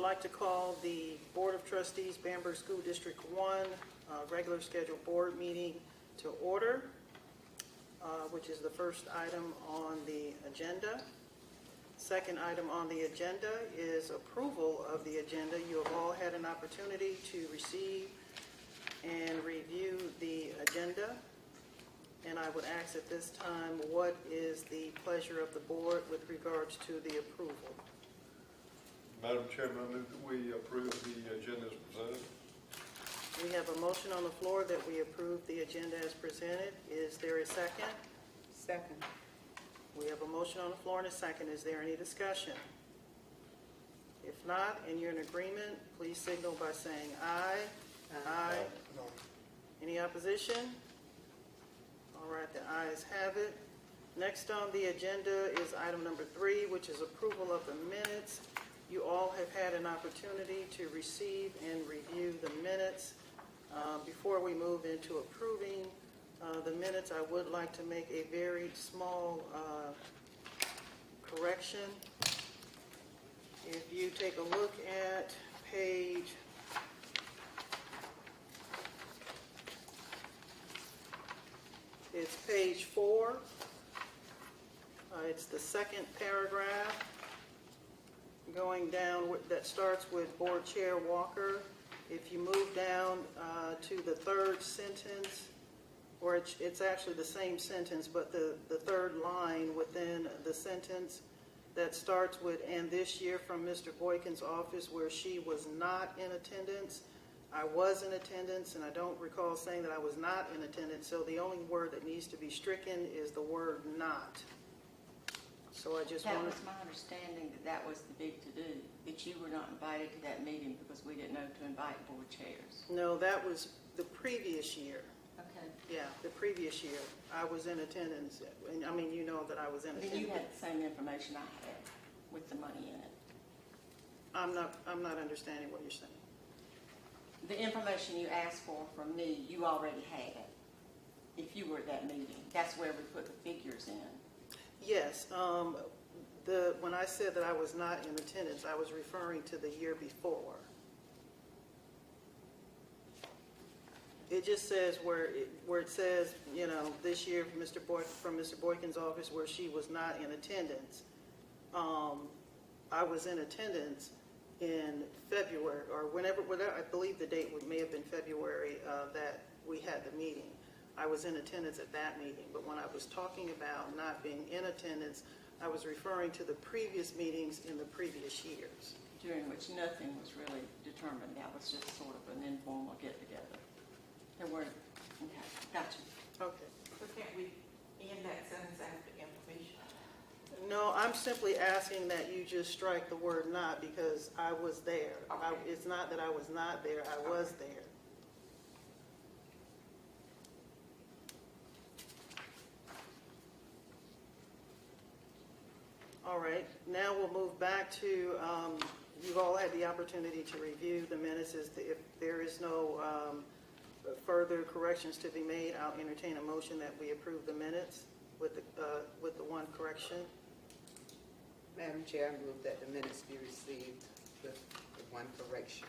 like to call the Board of Trustees, Bamberg School District 1, regular scheduled board meeting to order, which is the first item on the agenda. Second item on the agenda is approval of the agenda. You have all had an opportunity to receive and review the agenda. And I would ask at this time, what is the pleasure of the board with regards to the approval? Madam Chairman, I move that we approve the agenda as presented. We have a motion on the floor that we approve the agenda as presented. Is there a second? Second. We have a motion on the floor and a second. Is there any discussion? If not, and you're in agreement, please signal by saying aye. Aye. Any opposition? All right, the ayes have it. Next on the agenda is item number 3, which is approval of the minutes. You all have had an opportunity to receive and review the minutes. Before we move into approving the minutes, I would like to make a very small correction. If you take a look at page It's page 4. It's the second paragraph going down that starts with Board Chair Walker. If you move down to the third sentence, or it's actually the same sentence, but the third line within the sentence that starts with, and this year from Mr. Boykin's office where she was not in attendance. I was in attendance, and I don't recall saying that I was not in attendance, so the only word that needs to be stricken is the word not. So I just That wanted... was my understanding that was the big to-do, that you were not invited to that meeting because we didn't know to invite board chairs. No, that was the previous year. Okay. Yeah, the previous year. I was in attendance, and I mean, you know that I was in Then attendance. you had the same information I had with the money in it. I'm not understanding what you're saying. The information you asked for from me, you already had it. If you were at that meeting, that's where we put the figures in. Yes, when I said that I was not in attendance, I was referring to the year before. It just says where it says, you know, this year from Mr. Boykin's office where she was not in attendance. I was in attendance in February or whenever, I believe the date may have been February that we had the meeting. I was in attendance at that meeting, but when I was talking about not being in attendance, I was referring to the previous meetings in the previous years. During which nothing was really determined. That was just sort of an informal get-together. There weren't, okay, gotcha. Okay. But can't we end that sentence after information? No, I'm simply asking that you just strike the word not because I was there. Okay. It's not that I was not there, I was there. All right, now we'll move back to, you've all had the opportunity to review the minutes. If there is no further corrections to be made, I'll entertain a motion that we approve the minutes with the one correction. Madam Chair, I move that the minutes be received with the one correction.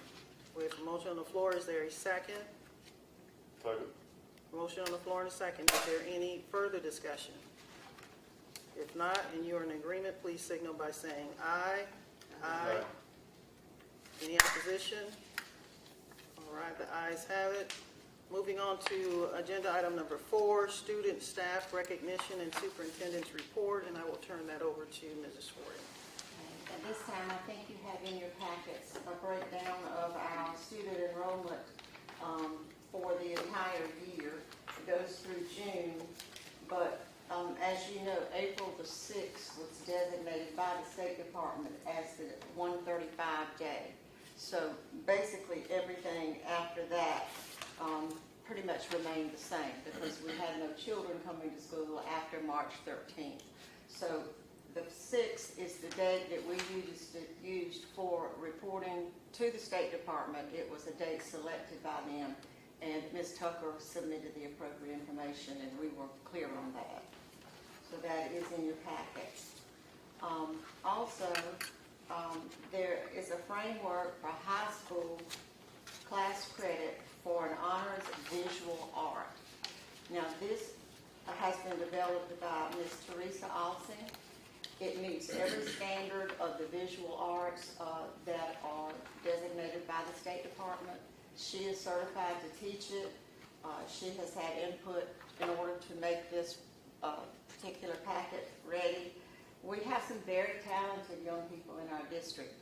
We have a motion on the floor. Is there a second? Second. Motion on the floor and a second. Is there any further discussion? If not, and you're in agreement, please signal by saying aye. Aye. Any opposition? All right, the ayes have it. Moving on to agenda item number 4, student staff recognition and superintendent's report, and I will turn that over to Mrs. Swarty. At this time, I think you have in your packets a breakdown of our student enrollment for the entire year. It goes through June, but as you know, April the 6th was designated by the State Department as the 135 day. So basically everything after that pretty much remained the same because we had no children coming to school after March 13th. So the 6th is the date that we used for reporting to the State Department. It was a date selected by them, and Ms. Tucker submitted the appropriate information, and we were clear on that. So that is in your packets. Also, there is a framework for high school class credit for an honors visual art. Now, this has been developed by Ms. Teresa Alsing. It meets every standard of the visual arts that are designated by the State Department. She is certified to teach it. She has had input in order to make this particular packet ready. We have some very talented young people in our district,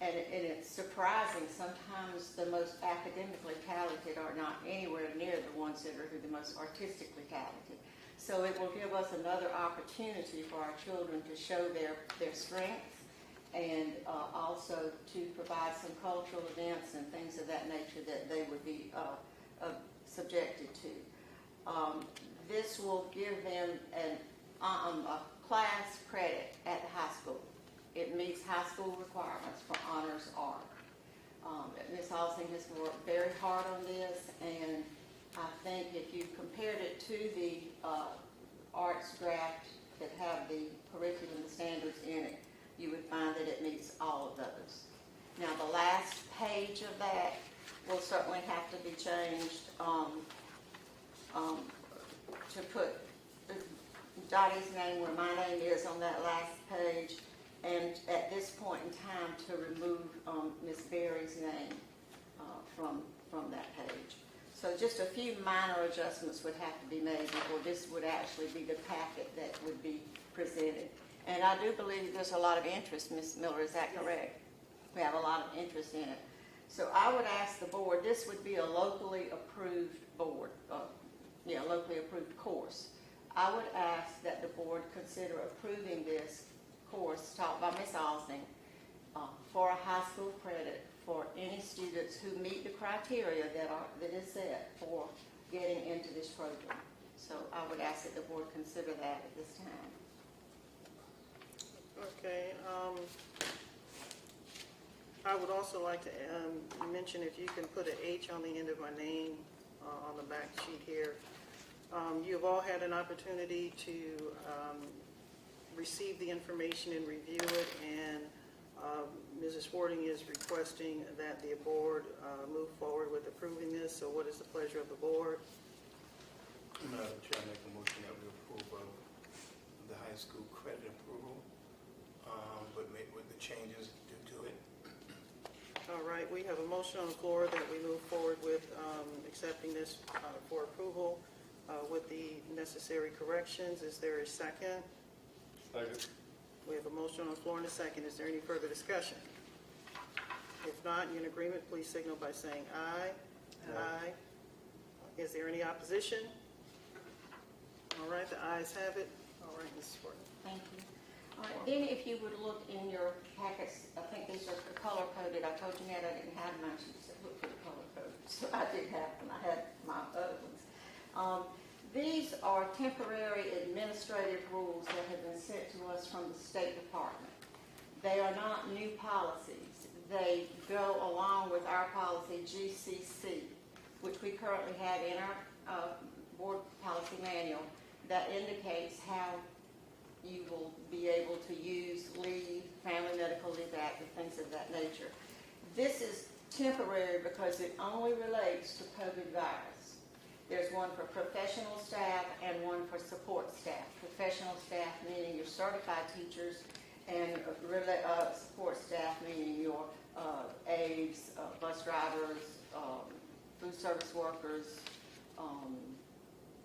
and it's surprising sometimes the most academically talented are not anywhere near the ones that are the most artistically talented. So it will give us another opportunity for our children to show their strengths and also to provide some cultural events and things of that nature that they would be subjected to. This will give them a class credit at the high school. It meets high school requirements for honors art. Ms. Alsing has worked very hard on this, and I think if you compared it to the arts draft that have the curriculum and standards in it, you would find that it meets all of those. Now, the last page of that will certainly have to be changed to put Dottie's name where my name is on that last page, and at this point in time to remove Ms. Berry's name from that page. So just a few minor adjustments would have to be made before this would actually be the packet that would be presented. And I do believe there's a lot of interest, Ms. Miller, is that correct? We have a lot of interest in it. So I would ask the board, this would be a locally approved board, locally approved course. I would ask that the board consider approving this course taught by Ms. Alsing for a high school credit for any students who meet the criteria that is set for getting into this program. So I would ask that the board consider that at this time. Okay. I would also like to mention if you can put an H on the end of my name on the back sheet here. You've all had an opportunity to receive the information and review it, and Mrs. Fording is requesting that the board move forward with approving this. So what is the pleasure of the board? Madam Chair, I make a motion that we approve of the high school credit approval, but make with the changes due to it. All right, we have a motion on the floor that we move forward with accepting this for approval with the necessary corrections. Is there a second? Second. We have a motion on the floor and a second. Is there any further discussion? If not, you're in agreement, please signal by saying aye. Aye. Is there any opposition? All right, the ayes have it. All right, Mrs. Fording. Thank you. All right, then if you would look in your packets, I think these are color coded. I told you that I didn't have mine. She said, look for the color code. So I did have them. I had my other ones. These are temporary administrative rules that have been sent to us from the State Department. They are not new policies. They go along with our policy GCC, which we currently have in our board policy manual that indicates how you will be able to use leave, Family Medical Leave Act, and things of that nature. This is temporary because it only relates to COVID virus. There's one for professional staff and one for support staff. Professional staff meaning your certified teachers, and support staff meaning your aides, bus drivers, food service workers,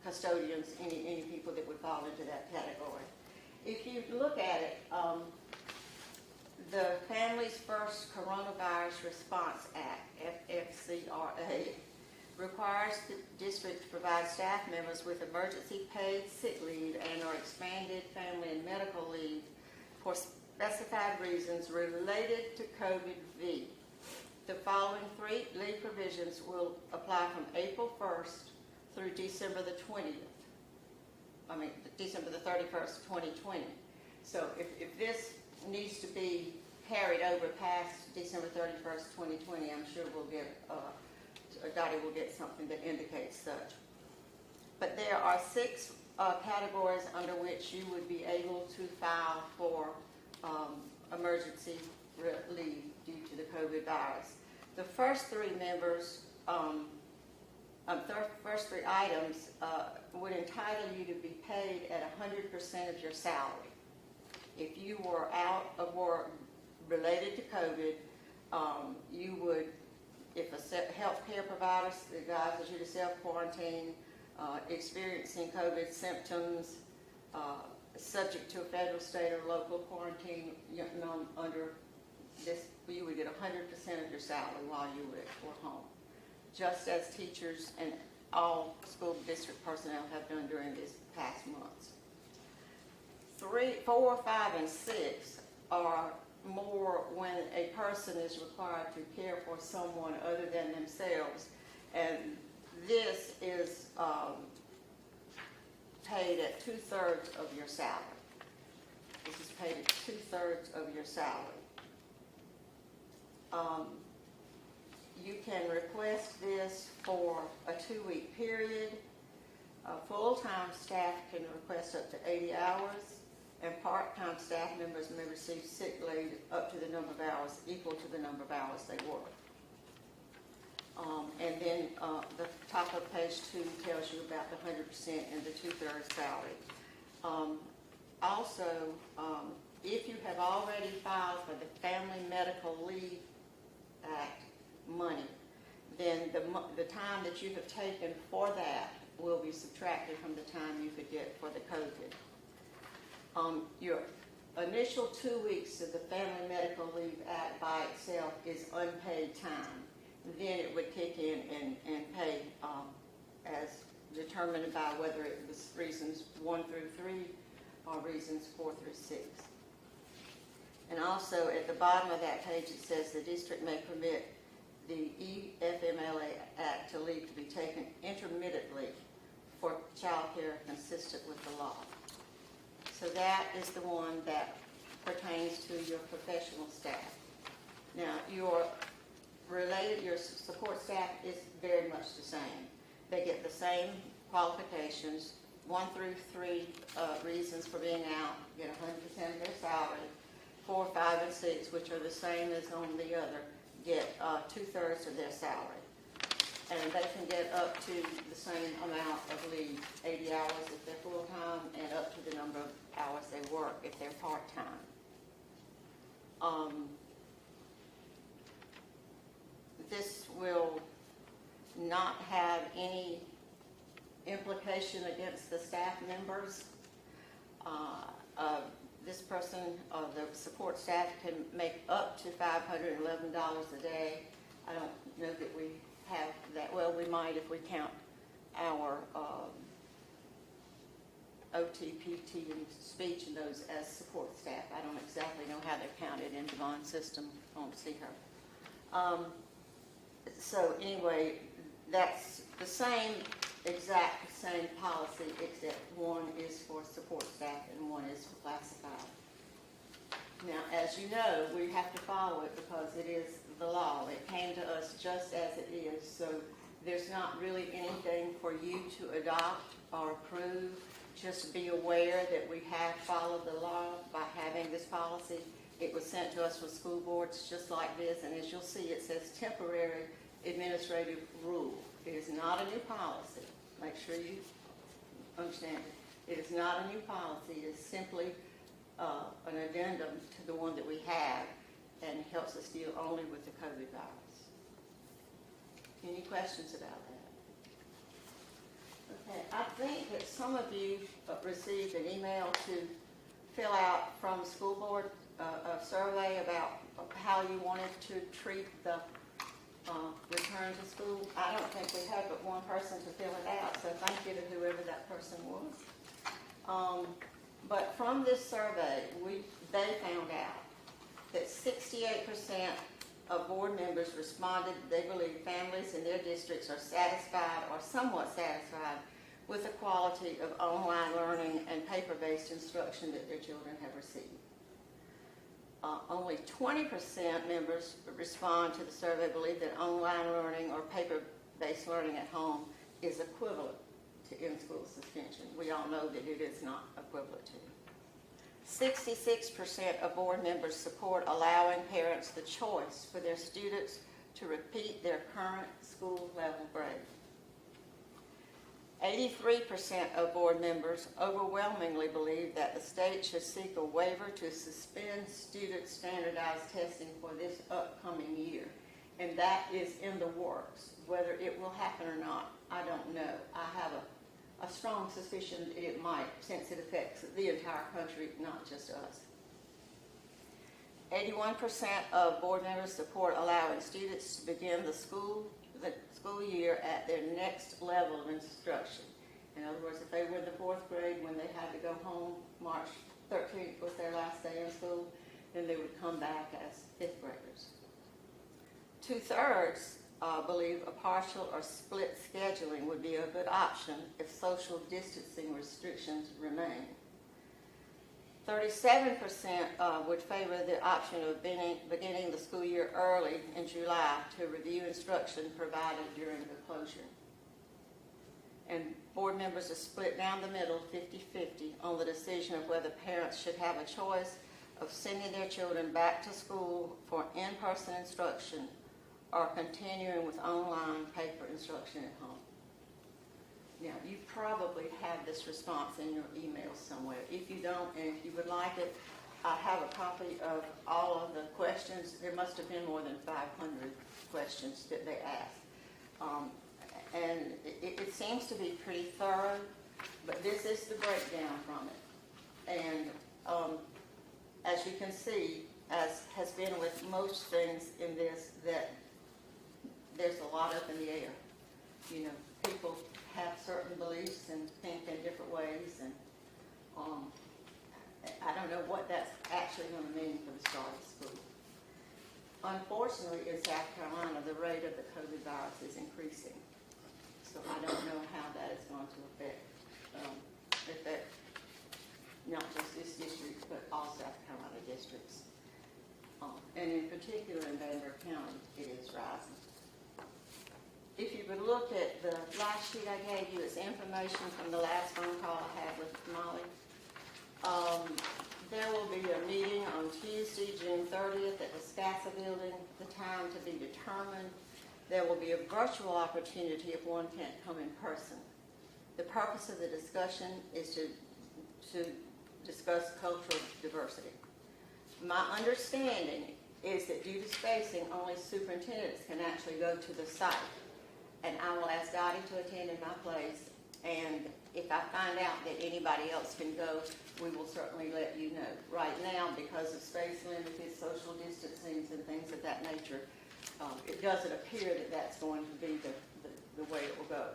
custodians, any people that would fall into that category. If you look at it, the Families First Coronavirus Response Act, FFCRA, requires the district to provide staff members with emergency paid sick leave and or expanded family and medical leave for specified reasons related to COVID-19. The following three leave provisions will apply from April 1st through December the 31st, 2020. So if this needs to be carried over past December 31st, 2020, I'm sure we'll get Dottie will get something that indicates such. But there are 6 categories under which you would be able to file for emergency leave due to the COVID virus. The first three members, first three items would entitle you to be paid at 100% of your salary. If you were out of work related to COVID, you would, if a healthcare provider advises you to self-quarantine, experiencing COVID symptoms, subject to a federal, state, or local quarantine, under this, you would get 100% of your salary while you were home, just as teachers and all school district personnel have done during these past months. 3, 4, 5, and 6 are more when a person is required to care for someone other than themselves, and this is paid at 2/3 of your salary. This is paid at 2/3 of your salary. You can request this for a 2-week period. Full-time staff can request up to 80 hours, and part-time staff members may receive sick leave up to the number of hours equal to the number of hours they work. And then the top of page 2 tells you about the 100% and the 2/3 salary. Also, if you have already filed for the Family Medical Leave Act money, then the time that you have taken for that will be subtracted from the time you could get for the COVID. Your initial 2 weeks of the Family Medical Leave Act by itself is unpaid time. Then it would kick in and pay as determined by whether it was reasons 1 through 3 or reasons 4 through 6. And also at the bottom of that page it says the district may permit the EFMLA Act to leave to be taken intermittently for child care consistent with the law. So that is the one that pertains to your professional staff. Now, your support staff is very much the same. They get the same qualifications, 1 through 3 reasons for being out, get 100% of their salary. 4, 5, and 6, which are the same as on the other, get 2/3 of their salary. And they can get up to the same amount of leave, 80 hours if they're full-time, and up to the number of hours they work if they're part-time. This will not have any implication against the staff members. This person, the support staff, can make up to $511 a day. I don't know that we have that. Well, we might if we count our OT, PT, and speech and those as support staff. I don't exactly know how they're counted in Devon's system. I don't see her. So anyway, that's the exact same policy, except one is for support staff and one is for classified. Now, as you know, we have to follow it because it is the law. It came to us just as it is, so there's not really anything for you to adopt or approve. Just be aware that we have followed the law by having this policy. It was sent to us from school boards just like this, and as you'll see, it says temporary administrative rule. It is not a new policy. Make sure you understand it. It is not a new policy. It is simply an addendum to the one that we have, and helps us deal only with the COVID virus. Any questions about that? Okay, I think that some of you received an email to fill out from the school board a survey about how you wanted to treat the return to school. I don't think we had but one person to fill it out, so thank you to whoever that person was. But from this survey, they found out that 68% of board members responded that they believe families in their districts are satisfied or somewhat satisfied with the quality of online learning and paper-based instruction that their children have received. Only 20% members respond to the survey believe that online learning or paper-based learning at home is equivalent to in-school suspension. We all know that it is not equivalent to. 66% of board members support allowing parents the choice for their students to repeat their current school level grade. 83% of board members overwhelmingly believe that the state should seek a waiver to suspend student standardized testing for this upcoming year. And that is in the works. Whether it will happen or not, I don't know. I have a strong suspicion it might, since it affects the entire country, not just us. 81% of board members support allowing students to begin the school year at their next level of instruction. In other words, if they were in the 4th grade when they had to go home, March 13th was their last day in school, then they would come back as 5th graders. 2/3 believe a partial or split scheduling would be a good option if social distancing restrictions remain. 37% would favor the option of beginning the school year early in July to review instruction provided during the closure. And board members are split down the middle, 50-50, on the decision of whether parents should have a choice of sending their children back to school for in-person instruction or continuing with online paper instruction at home. Now, you probably have this response in your email somewhere. If you don't, and if you would like it, I have a copy of all of the questions. There must have been more than 500 questions that they asked. And it seems to be pretty thorough, but this is the breakdown from it. And as you can see, as has been with most things in this, that there's a lot up in the air. You know, people have certain beliefs and think in different ways, and I don't know what that's actually going to mean for the start of school. Unfortunately, in South Carolina, the rate of the COVID virus is increasing, so I don't know how that is going to affect not just this district, but all South Carolina districts. And in particular in Bamberg County, it is rising. If you would look at the last sheet I gave you, it's information from the last phone call I had with Molly. There will be a meeting on Tuesday, June 30th at the SCASA building, the time to be determined. There will be a virtual opportunity if one can't come in person. The purpose of the discussion is to discuss cultural diversity. My understanding is that due to spacing, only superintendents can actually go to the site. And I will ask Dottie to attend in my place, and if I find out that anybody else can go, we will certainly let you know. Right now, because of space limited, social distancing and things of that nature, it doesn't appear that that's going to be the way it will go.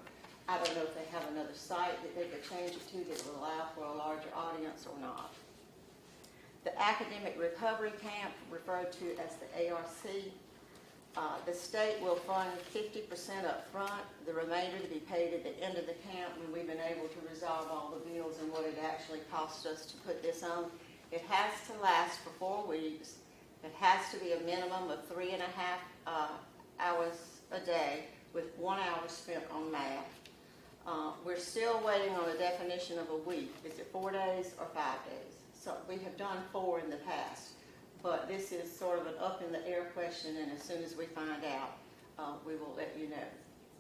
I don't know if they have another site that they could change it to that will allow for a larger audience or not. The Academic Recovery Camp, referred to as the ARC, the state will fund 50% up front, the remainder to be paid at the end of the camp when we've been able to resolve all the bills and what it actually cost us to put this on. It has to last for 4 weeks. It has to be a minimum of 3.5 hours a day with 1 hour spent on math. We're still waiting on a definition of a week. Is it 4 days or 5 days? So we have done 4 in the past. But this is sort of an up-in-the-air question, and as soon as we find out, we will let you know.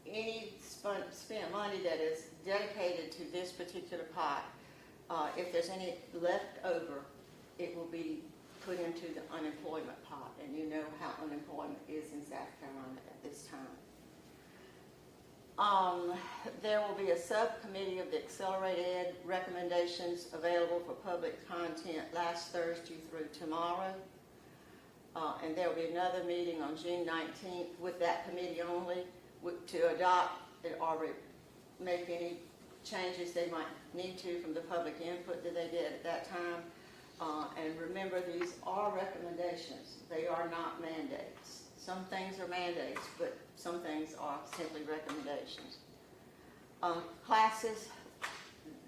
Any spent money that is dedicated to this particular pot, if there's any left over, it will be put into the unemployment pot, and you know how unemployment is in South Carolina at this time. There will be a subcommittee of the Accelerated Ed recommendations available for public content last Thursday through tomorrow. And there will be another meeting on June 19th with that committee only to adopt or make any changes they might need to from the public input that they did at that time. And remember, these are recommendations. They are not mandates. Some things are mandates, but some things are simply recommendations. Classes,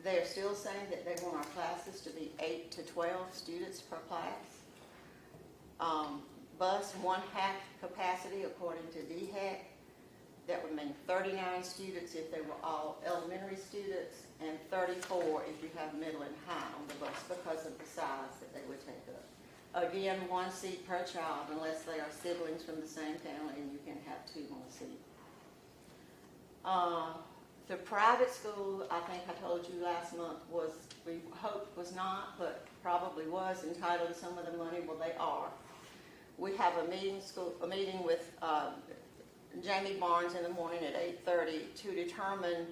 they're still saying that they want our classes to be 8 to 12 students per class. Bus, 1/2 capacity according to DHEC. That would mean 39 students if they were all elementary students, and $34 if you have middle and high on the bus because of the size that they would take up. Again, 1 seat per child unless they are siblings from the same family, and you can have 2 on a seat. The private school, I think I told you last month, we hoped was not, but probably was entitled to some of the money. Well, they are. We have a meeting with Jamie Barnes in the morning at 8:30 to determine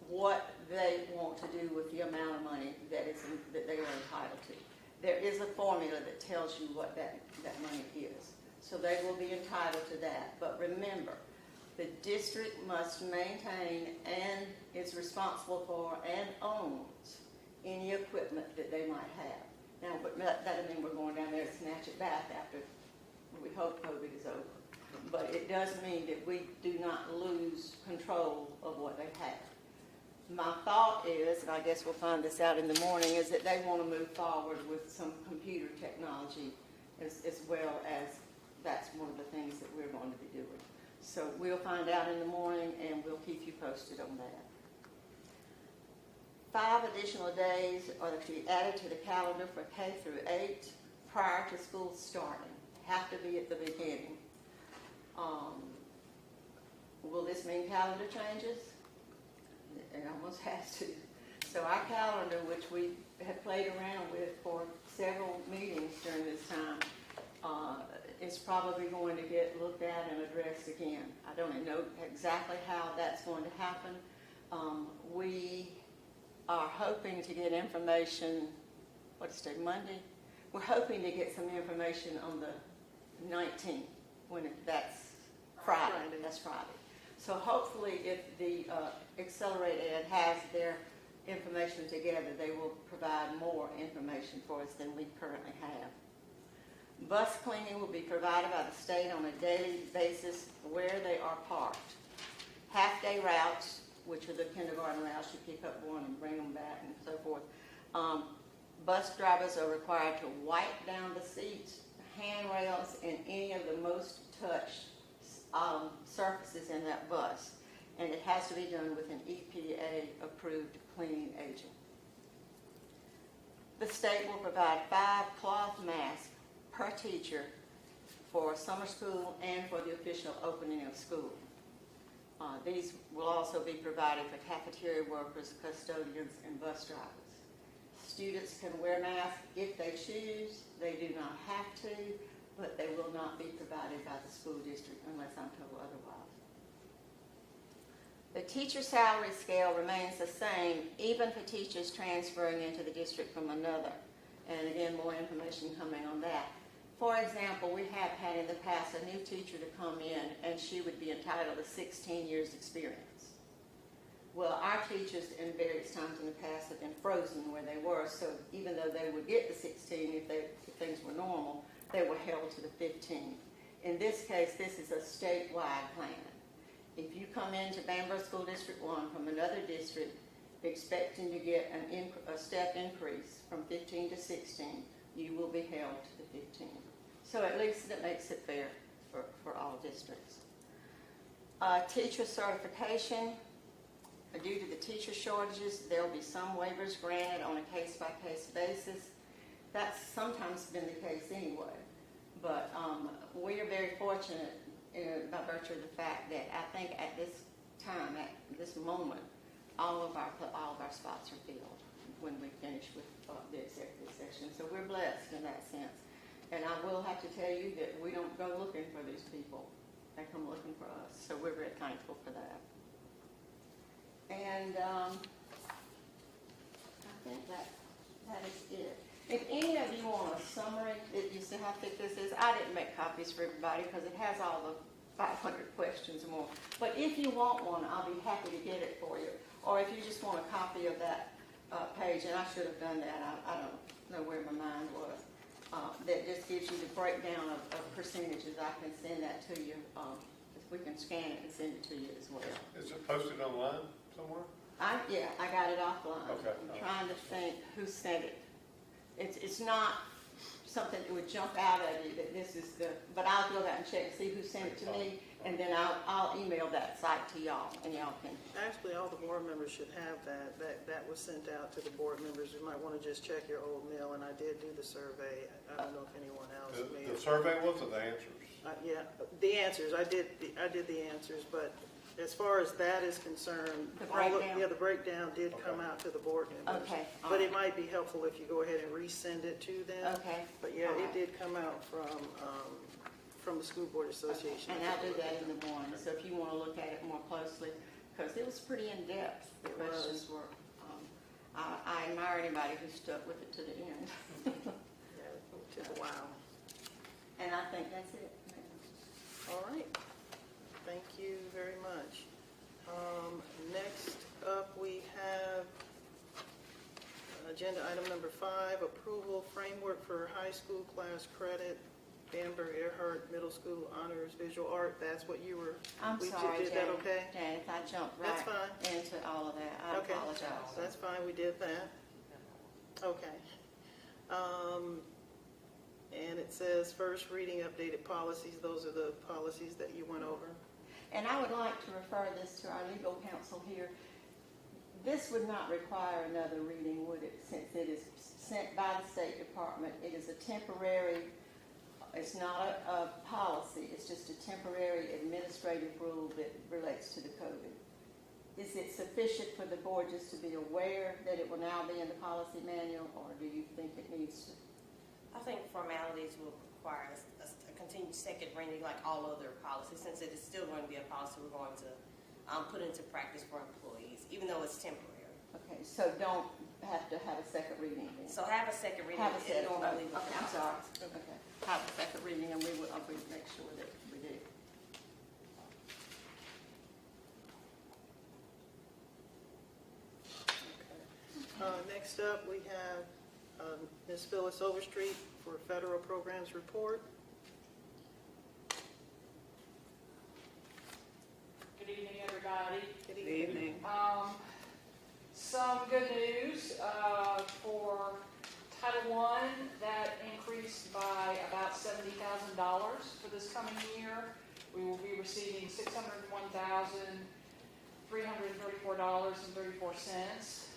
what they want to do with the amount of money that they are entitled to. There is a formula that tells you what that money is. So they will be entitled to that. But remember, the district must maintain and is responsible for and owns any equipment that they might have. Now, but that doesn't mean we're going down there to snatch it back after we hope COVID is over. But it does mean that we do not lose control of what they have. My thought is, and I guess we'll find this out in the morning, is that they want to move forward with some computer technology as well as that's one of the things that we're going to be doing. So we'll find out in the morning and we'll keep you posted on that. 5 additional days are to be added to the calendar for K through 8 prior to school starting. Have to be at the beginning. Will this mean calendar changes? It almost has to. So our calendar, which we have played around with for several meetings during this time, is probably going to get looked at and addressed again. I don't know exactly how that's going to happen. We are hoping to get information, Monday? We're hoping to get some information on the 19th, that's Friday. That's Friday. So hopefully if the Accelerate Ed has their information together, they will provide more information for us than we currently have. Bus cleaning will be provided by the state on a daily basis where they are parked. Half-day routes, which are the kindergarten routes, you pick up one and bring them back and so forth. Bus drivers are required to wipe down the seats, handrails, and any of the most touched surfaces in that bus. And it has to be done with an EPA-approved cleaning agent. The state will provide 5 cloth masks per teacher for summer school and for the official opening of school. These will also be provided for cafeteria workers, custodians, and bus drivers. Students can wear masks if they choose. They do not have to, but they will not be provided by the school district unless I'm told otherwise. The teacher salary scale remains the same even for teachers transferring into the district from another. And again, more information coming on that. For example, we have had in the past a new teacher to come in and she would be entitled to 16 years experience. Well, our teachers in various times in the past have been frozen where they were, so even though they would get the 16 if things were normal, they were held to the 15. In this case, this is a statewide plan. If you come into Bamberg School District 1 from another district expecting to get a step increase from 15 to 16, you will be held to the 15. So at least it makes it fair for all districts. Teacher certification. Due to the teacher shortages, there will be some waivers granted on a case-by-case basis. That's sometimes been the case anyway. But we are very fortunate by virtue of the fact that I think at this time, at this moment, all of our spots are filled when we finish with the executive session. So we're blessed in that sense. And I will have to tell you that we don't go looking for these people. They come looking for us. So we're very thankful for that. And I think that is it. If any of you want a summary, you see how thick this is? I didn't make copies for everybody because it has all the 500 questions or more. But if you want one, I'll be happy to get it for you. Or if you just want a copy of that page, and I should have done that. I don't know where my mind was. That just gives you the breakdown of percentages. I can send that to you. We can scan it and send it to you as well. Is it posted online somewhere? I got it offline. Okay. I'm trying to think who sent it. It's not something that would jump out at you that this is the, but I'll go back and check and see who sent it to me. And then I'll email that site to y'all, and y'all can, Actually, all the board members should have that. That was sent out to the board members. You might want to just check your old mail, and I did do the survey. I don't know if anyone else may The have. survey was or the answers? Yeah, the answers, I did the answers, but as far as that is concerned. The all of- breakdown? Yeah, the breakdown did come Okay. out to the board members. Okay, all But it right. might be helpful if you go ahead and resend it to them. okay. But yeah, all it right. did come out from the School Board Association. And I'll do that in the morning, so if you want to look at it more closely, because it was pretty in-depth. The It was. questions were, I admire anybody who stuck with it to the end. Yeah, it took a while. And I think that's it. All right. Thank you very much. Next up, we have agenda item number 5, approval framework for high school class credit, Bamberg Earhart Middle School Honors Visual Art. That's what you were, I'm we sorry, did that Jan. okay? Jan, if I jumped That's right fine. into all of that, I Okay. apologize. That's fine, we did that. Okay. And it says first reading updated policies. Those are the policies that you went over. And I would like to refer this to our legal counsel here. This would not require another reading, would it, since it is sent by the State Department? It is a temporary, it's not a policy, it's just a temporary administrative rule that relates to the COVID. Is it sufficient for the board just to be aware that it will now be in the policy manual, or do you think it needs to? I think formalities will require a continued second reading like all other policies. Since it is still going to be a policy we're going to put into practice for employees, even though it's temporary. Okay, so don't have to have a second reading then? So have a second reading. Have a second, It normally would- okay, I'm sorry. Okay, have a second reading, and we will, I'll make sure that we do. Next up, we have Ms. Phyllis Overstreet for Federal Programs Report. Good evening, everybody. Good Evening. Some good news for Title I, that increased by about $70,000 for this coming year. We will be receiving $601,334.34.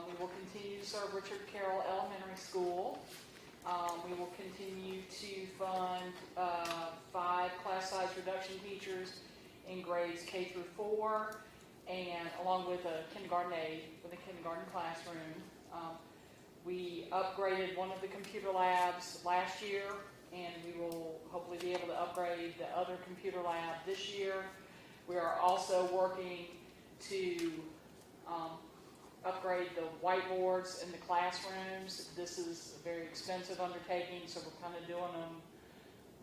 We will continue to serve Richard Carroll Elementary School. We will continue to fund 5 class size reduction teachers in grades K through 4, and along with a kindergarten aide for the kindergarten classroom. We upgraded one of the computer labs last year, and we will hopefully be able to upgrade the other computer lab this year. We are also working to upgrade the whiteboards in the classrooms. This is a very expensive undertaking, so we're kind of doing them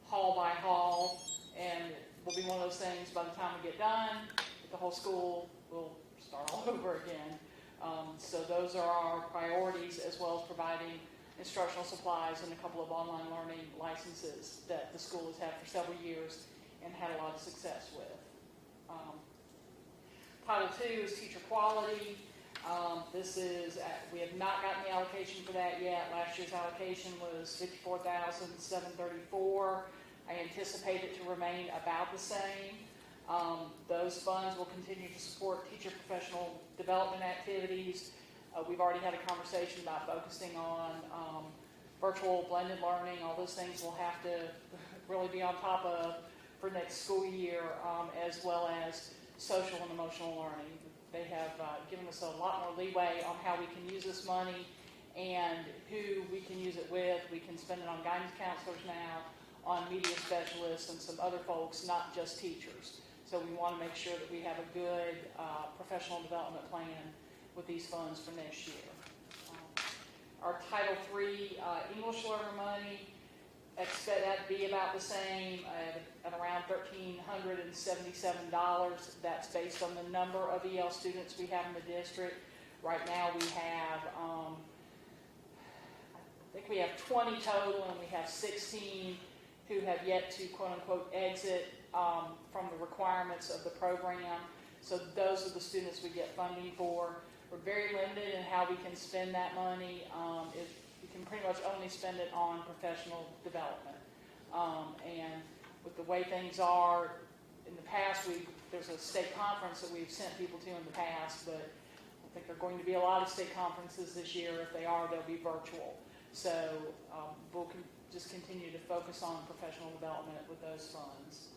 hall by hall, and it will be one of those things by the time we get done, the whole school will start all over again. So those are our priorities, as well as providing instructional supplies and a couple of online learning licenses that the school has had for several years and had a lot of success with. Title II is teacher quality. We have not gotten the allocation for that yet. Last year's allocation was $54,734. I anticipate it to remain about the same. Those funds will continue to support teacher professional development activities. We've already had a conversation about focusing on virtual blended learning. All those things we'll have to really be on top of for next school year, as well as social and emotional learning. They have given us a lot more leeway on how we can use this money and who we can use it with. We can spend it on guidance counselors now, on media specialists, and some other folks, not just teachers. So we want to make sure that we have a good professional development plan with these funds for next year. Our Title III English learner money, expect that to be about the same at around $1,377. That's based on the number of EL students we have in the district. Right now we have, I think we have 20 total, and we have 16 who have yet to quote unquote exit from the requirements of the program. So those are the students we get funding for. We're very limited in how we can spend that money. We can pretty much only spend it on professional development. And with the way things are, in the past, there's a state conference that we've sent people to in the past, but I think there are going to be a lot of state conferences this year. If they are, they'll be virtual. So we'll just continue to focus on professional development with those funds.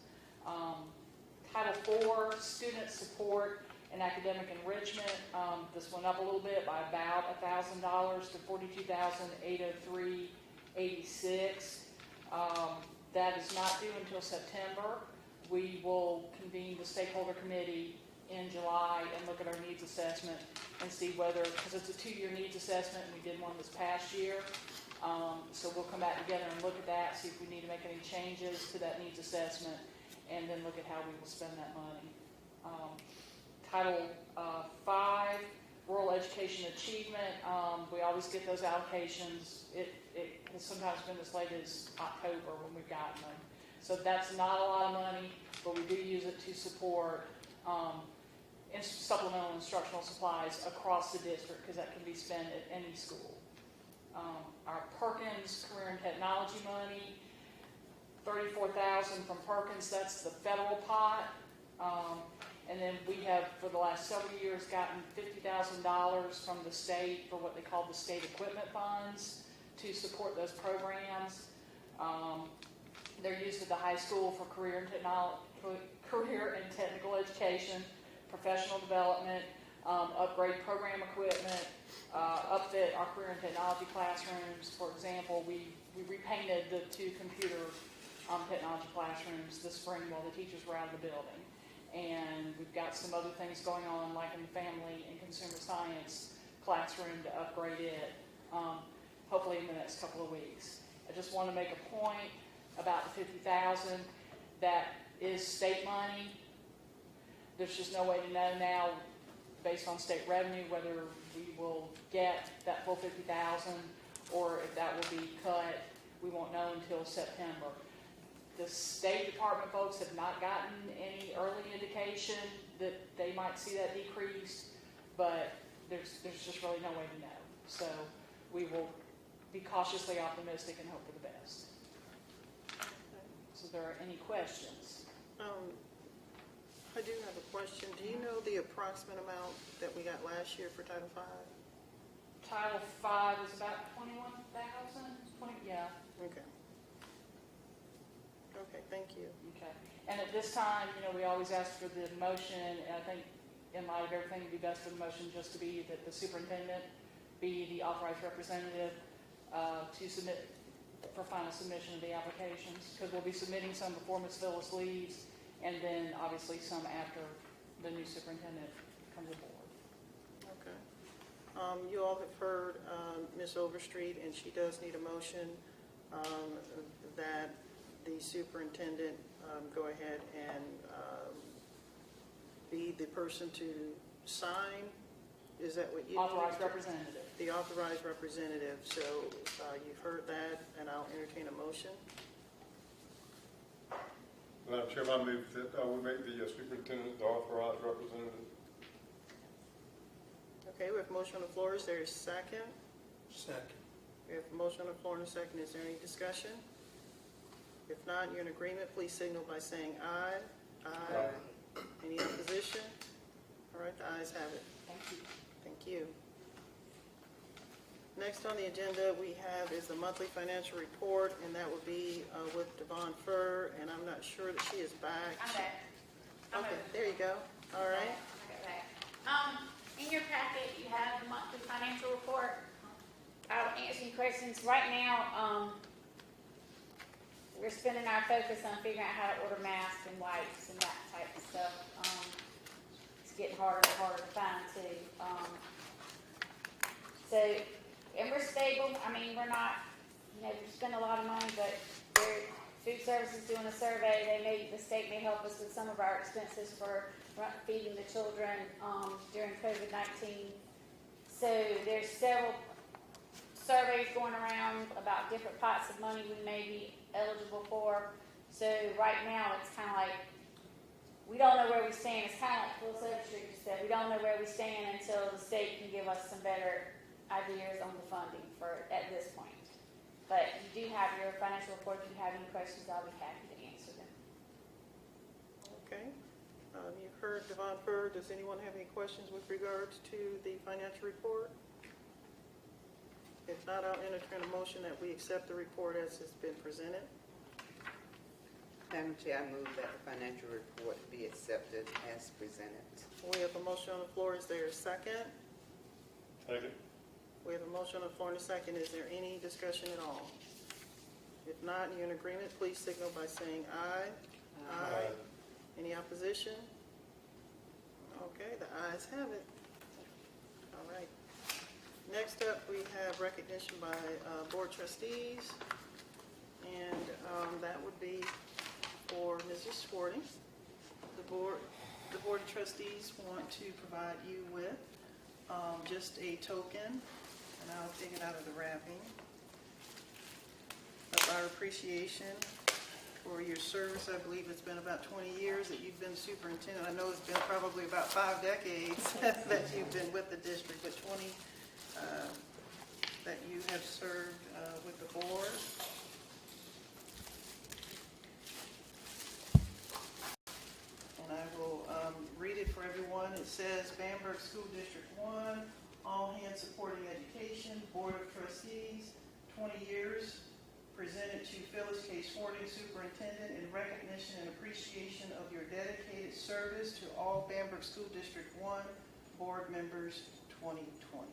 Title IV, student support and academic enrichment. This went up a little bit by about $1,000 to $42,803.86. That is not due until September. We will convene the stakeholder committee in July and look at our needs assessment and see whether, because it's a 2-year needs assessment, and we did one this past year. So we'll come back together and look at that, see if we need to make any changes to that needs assessment, and then look at how we will spend that money. Title V, rural education achievement. We always get those allocations. It has sometimes been as late as October when we've gotten them. So that's not a lot of money, but we do use it to support supplemental instructional supplies across the district, because that can be spent at any school. Our Perkins Career and Technology money, $34,000 from Perkins. That's the federal pot. And then we have, for the last several years, gotten $50,000 from the state for what they call the state equipment funds to support those programs. They're used at the high school for career and technical education, professional development, upgrade program equipment, upfit our career and technology classrooms. For example, we repainted the 2 computer technology classrooms this spring while the teachers were out of the building. And we've got some other things going on, like in the family and consumer science classroom, to upgrade it, hopefully in the next couple of weeks. I just want to make a point about the $50,000. That is state money. There's just no way to know now, based on state revenue, whether we will get that full $50,000 or if that will be cut. We won't know until September. The State Department folks have not gotten any early indication that they might see that decrease, but there's just really no way to know. So we will be cautiously optimistic and hope for the best. So there are any questions? I do have a question. Do you know the approximate amount that we got last year for Title V? Title V is about 21,000. Yeah. Okay. Okay, thank you. Okay. And at this time, we always ask for the motion, and I think in light of everything, it would be best for the motion just to be that the superintendent be the authorized representative to submit for final submission of the applications, because we'll be submitting some before Ms. Phyllis leaves, and then obviously some after the new superintendent comes aboard. Okay. You all have heard Ms. Overstreet, and she does need a motion that the superintendent go ahead and be the person to sign. Is that what you? Authorized representative. The authorized representative. So you've heard that, and I'll entertain a motion. Madam Chairman, I move that we make the superintendent the authorized representative. Okay, we have a motion on the floor. Is there a second? Second. We have a motion on the floor and a second. Is there any discussion? If not, you're in agreement, please signal by saying aye. Aye. Any opposition? All right, the ayes have it. Thank you. Thank you. Next on the agenda we have is the monthly financial report, and that will be with Devon Furr, and I'm not sure that she is back. I'm back. Okay, there you go. All right. Okay. In your packet, you have the monthly financial report. I'll answer any questions. Right now, we're spending our focus on figuring out how to order masks and wipes and that type of stuff. It's getting harder and harder to find too. And we're stable. I mean, we're not, we spend a lot of money, but food services doing a survey. The state may help us with some of our expenses for feeding the children during COVID-19. So there's several surveys going around about different pots of money we may be eligible for. So right now it's kind of like we don't know where we stand. It's kind of like Phyllis Overstreet just said. We don't know where we stand until the state can give us some better ideas on the funding at this point. But you do have your financial report. If you have any questions, I'll be happy to answer them. Okay. You've heard Devon Fur. Does anyone have any questions with regards to the financial report? If not, I'll entertain a motion that we accept the report as it's been presented. Madam Chair, I move that the financial report be accepted as presented. We have a motion on the floor. Is there a second? Second. We have a motion on the floor and a second. Is there any discussion at all? If not, and you're in agreement, please signal by saying aye. Aye. Any opposition? Okay, the ayes have it. All right. Next up, we have recognition by board trustees, and that would be for Mrs. Swarting. The board of trustees want to provide you with just a token, and I'll take it out of the wrapping, of our appreciation for your service. I believe it's been about 20 years that you've been superintendent. I know it's been probably about 5 decades that you've been with the district, but 20 that you have served with the board. And I will read it for everyone. It says, Bamberg School District 1, all hands supporting education, Board of Trustees, 20 years, presented to Phyllis K. Swarting, Superintendent, in recognition and appreciation of your dedicated service to all Bamberg School District 1 board members 2020.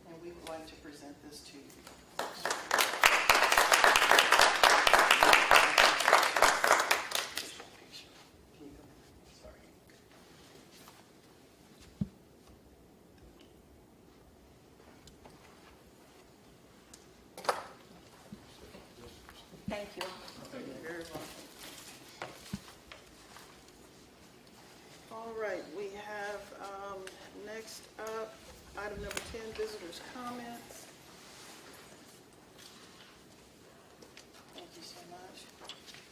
And we would like to present this to you. Thank you. You're very welcome. All right, we have next up, item number 10, visitors' comments. Thank you so much.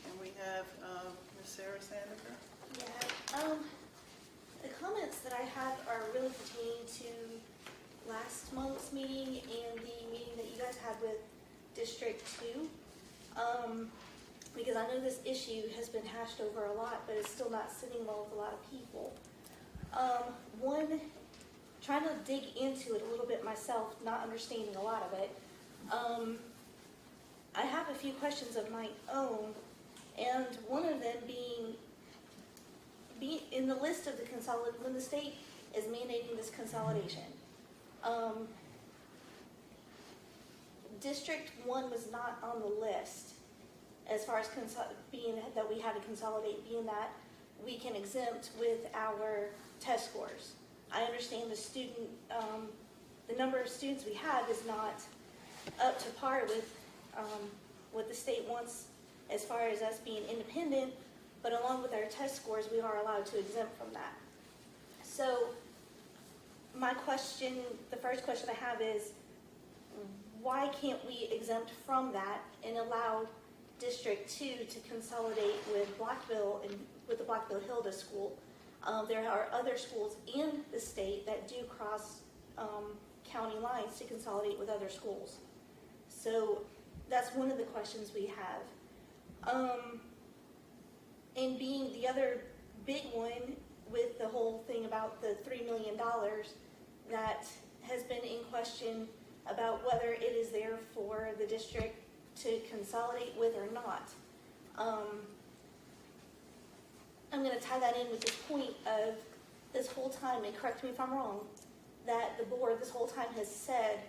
And we have Ms. Sarah Sandifer. Yeah, the comments that I have are really pertaining to last month's meeting and the meeting that you guys had with District 2. Because I know this issue has been hashed over a lot, but it's still not sitting well with a lot of people. One, trying to dig into it a little bit myself, not understanding a lot of it. I have a few questions of my own, and one of them being in the list of the when the state is mandating this consolidation. District 1 was not on the list as far as being that we had to consolidate, being that we can exempt with our test scores. I understand the number of students we have is not up to par with what the state wants as far as us being independent, but along with our test scores, we are allowed to exempt from that. So my question, the first question I have is, why can't we exempt from that and allow District 2 to consolidate with Blackville and with the Blackville Hilda School? There are other schools in the state that do cross county lines to consolidate with other schools. So that's one of the questions we have. And being the other big one with the whole thing about the $3 million that has been in question about whether it is there for the district to consolidate with or not. I'm going to tie that in with this point of this whole time, and correct me if I'm wrong, that the board this whole time has said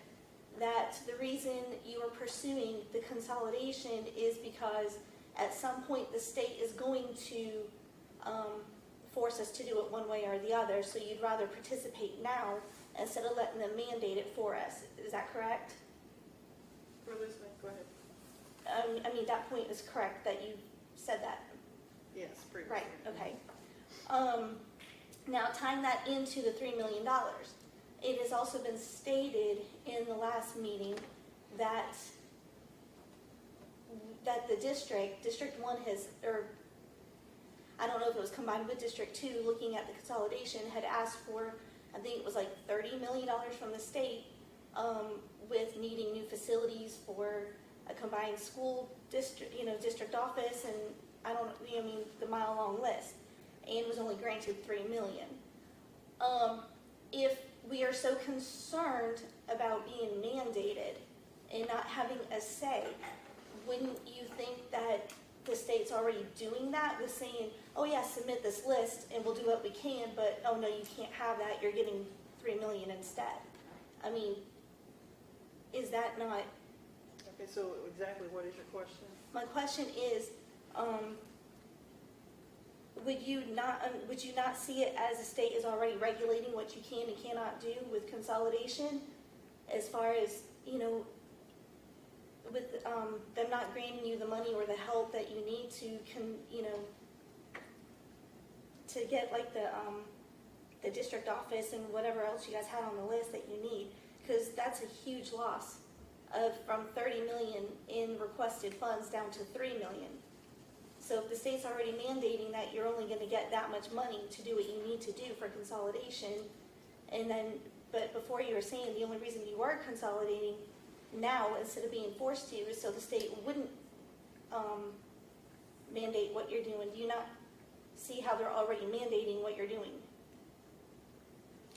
that the reason you are pursuing the consolidation is because at some point the state is going to force us to do it one way or the other, so you'd rather participate now instead of letting them mandate it for us. Is that correct? We're listening. Go ahead. I mean, that point is correct that you said that. Yes, pretty much. Right, okay. Now, tying that into the $3 million, it has also been stated in the last meeting that the District 1 has, or I don't know if it was combined with District 2, looking at the consolidation, had asked for, I think it was like $30 million from the state with needing new facilities for a combined school district, district office, and the mile-long list. and was only granted 3 million. If we are so concerned about being mandated and not having a say, wouldn't you think that the state's already doing that with saying, oh yeah, submit this list and we'll do what we can, but oh no, you can't have that, you're getting 3 million instead? I mean, is that not, Okay, so exactly what is your question? my question is, would you not see it as the state is already regulating what you can and cannot do with consolidation, as far as, with them not granting you the money or the help that you need to to get like the district office and whatever else you guys had on the list that you need, because that's a huge loss from 30 million in requested funds down to 3 million. So if the state's already mandating that you're only going to get that much money to do what you need to do for consolidation, but before you were saying the only reason you were consolidating now instead of being forced to is so the state wouldn't mandate what you're doing. Do you not see how they're already mandating what you're doing?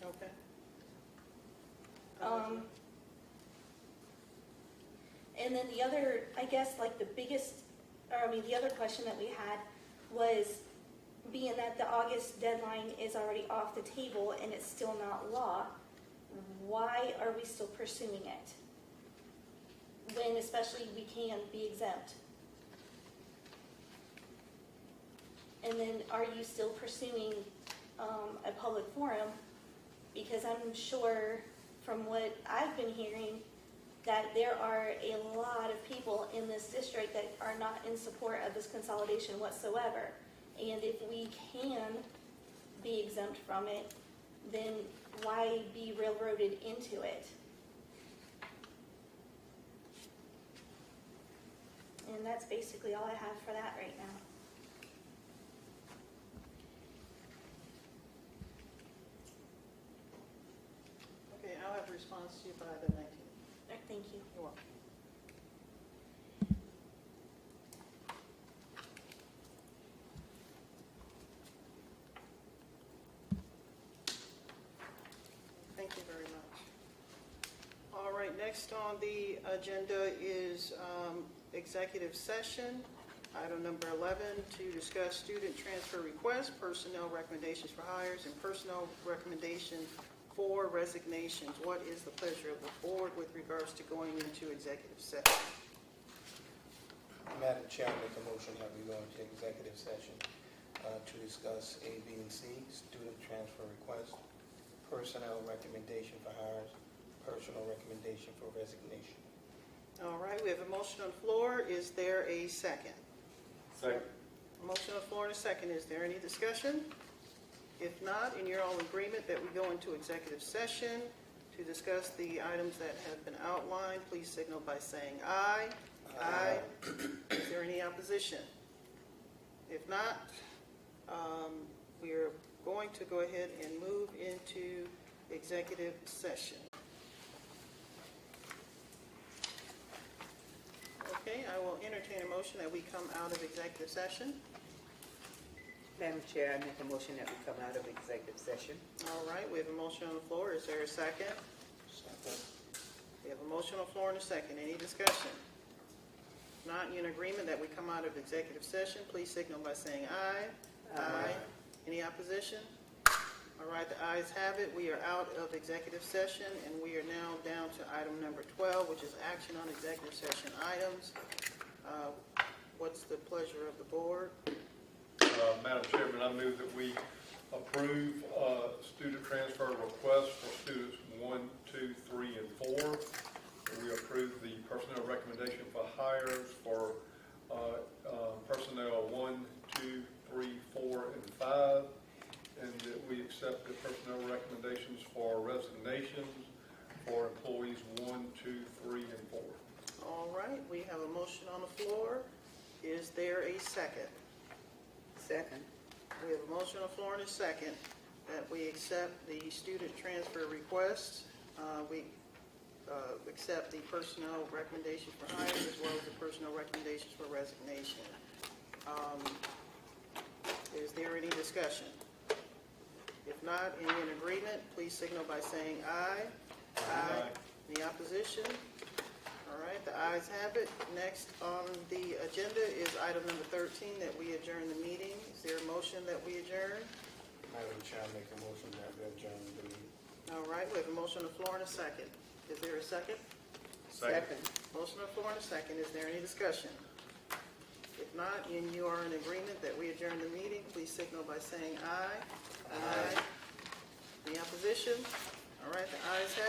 Okay. And then the other, I guess, like the other question that we had was, being that the August deadline is already off the table and it's still not law, why are we still pursuing it? When especially we can be exempt. And then are you still pursuing a public forum? Because I'm sure from what I've been hearing that there are a lot of people in this district that are not in support of this consolidation whatsoever. And if we can be exempt from it, then why be railroaded into it? And that's basically all I have for that right now. Okay, I'll have a response to you by the 19th. Thank you. You're welcome. Thank you very much. All right, next on the agenda is executive session. Item number 11, to discuss student transfer requests, personnel recommendations for hires, and personnel recommendations for resignations. What is the pleasure of the board with regards to going into executive session? Madam Chair, I make a motion that we go into executive session to discuss A, B, and C, student transfer requests, personnel recommendation for hires, personal recommendation for resignation. All right, we have a motion on the floor. Is there a second? Second. A motion on the floor and a second. Is there any discussion? If not, and you're all in agreement that we go into executive session to discuss the items that have been outlined, please signal by saying aye. Aye. Is there any opposition? If not, we are going to go ahead and move into executive session. Okay, I will entertain a motion that we come out of executive session. Madam Chair, I make a motion that we come out of executive session. All right, we have a motion on the floor. Is there a second? Second. We have a motion on the floor and a second. Any discussion? Not in agreement that we come out of executive session, please signal by saying aye. Aye. Any opposition? All right, the ayes have it. We are out of executive session, and we are now down to item number 12, which is action on executive session items. What's the pleasure of the board? Madam Chairman, I move that we approve student transfer requests for students 1, 2, 3, and 4. We approve the personnel recommendation for hires for personnel 1, 2, 3, 4, and 5. And that we accept the personnel recommendations for resignations for employees 1, 2, 3, and 4. All right, we have a motion on the floor. Is there a second? Second. We have a motion on the floor and a second that we accept the student transfer requests. We accept the personnel recommendations for hires as well as the personnel recommendations for resignation. Is there any discussion? If not, any in agreement, please signal by saying aye. Aye. Any opposition? All right, the ayes have it. Next on the agenda is item number 13, that we adjourn the meeting. Is there a motion that we adjourn? Madam Chair, I make a motion that we adjourn the meeting. All right, we have a motion on the floor and a second. Is there a second? Second. Motion on the floor and a second. Is there any discussion? If not, and you are in agreement that we adjourn the meeting, please signal by saying aye. Aye. Any opposition? All right, the ayes have it.